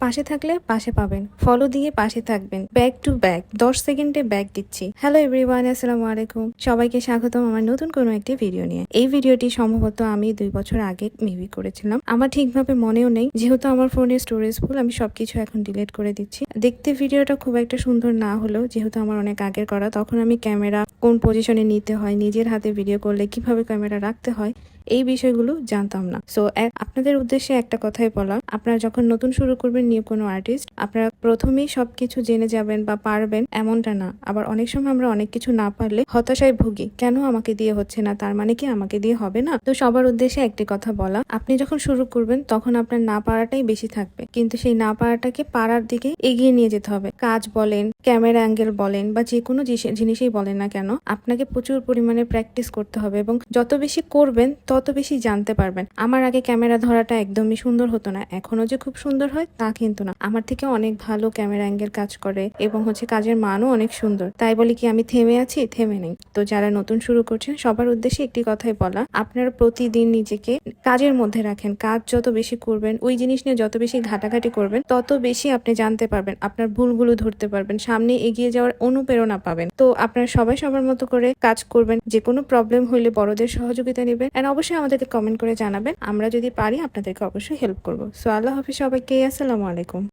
পাশে থাকলে পাশে পাবেন, ফলো দিয়ে পাশে থাকবেন। ব্যাক টু ব্যাক 10 সেকেন্ডে ব্যাক দিচ্ছি। হ্যালো এভরিওয়ান, আসসালামু আলাইকুম। সবাইকে স্বাগতম আমার নতুন কোনো একটি ভিডিও নিয়ে। এই ভিডিওটি সম্ভবত আমি 2 বছর আগে মেবি করেছিলাম, আমার ঠিকভাবে মনেও নেই, যেহেতু আমার ফোনের স্টোরেজ ফুল। আমি সবকিছু এখন ডিলিট করে দিচ্ছি। দেখতে ভিডিওটা খুব একটা সুন্দর না হলেও, যেহেতু আমার অনেক আগের করা, তখন আমি ক্যামেরা কোন পজিশনে নিতে হয়, নিজের হাতে ভিডিও করলে কিভাবে ক্যামেরা রাখতে হয়, এই বিষয়গুলো জানতাম না। সো আপনাদের উদ্দেশ্যে একটা কথাই বলা, আপনারা যখন নতুন শুরু করবেন নিউ কোনো আর্টিস্ট, আপনারা প্রথমেই সবকিছু জেনে যাবেন বা পারবেন এমনটা না। আবার অনেক সময় আমরা অনেক কিছু না পারলে হতাশায় ভুগি, কেন আমাকে দিয়ে হচ্ছে না, তার মানে কি আমাকে দিয়ে হবে না। তো সবার উদ্দেশ্যে একটি কথা বলা, আপনি যখন শুরু করবেন তখন আপনার না পারাটাই বেশি থাকবে, কিন্তু সেই না পারাটাকে পারার দিকে এগিয়ে নিয়ে যেতে হবে। কাজ বলেন, ক্যামেরা অ্যাঙ্গেল বলেন, বা যে কোনো জিনিসই বলেন না কেন, আপনাকে প্রচুর পরিমাণে প্র্যাকটিস করতে হবে, এবং যত বেশি করবেন তত বেশি জানতে পারবেন। আমার আগে ক্যামেরা ধরাটা একদমই সুন্দর হতো না, এখনো যে খুব সুন্দর হয় তা কিন্তু না। আমার থেকে অনেক ভালো ক্যামেরা অ্যাঙ্গেল কাজ করে, এবং কাজের মানও অনেক সুন্দর। তাই বলি কি আমি থেমে আছি? থেমে নেই। তো যারা নতুন শুরু করছেন সবার উদ্দেশ্যে একটি কথাই বলা, আপনারা প্রতিদিন নিজেকে কাজের মধ্যে রাখেন। কাজ যত বেশি করবেন, ওই জিনিস নিয়ে যত বেশি ঘাটাঘাটি করবেন, তত বেশি আপনি জানতে পারবেন, আপনার ভুলগুলো ধরতে পারবেন, সামনে এগিয়ে যাওয়ার অনুপ্রেরণা পাবেন। তো আপনারা সবাই সবার মতো করে কাজ করবেন। যে কোনো প্রবলেম হইলে বড়দের সহযোগিতা নেবেন, এন্ড অবশ্যই আমাদেরকে কমেন্ট করে জানাবেন। আমরা যদি পারি আপনাদেরকে অবশ্যই হেল্প করবো। সো আল্লাহ হাফিজ সবাইকে, আসসালামু আলাইকুম।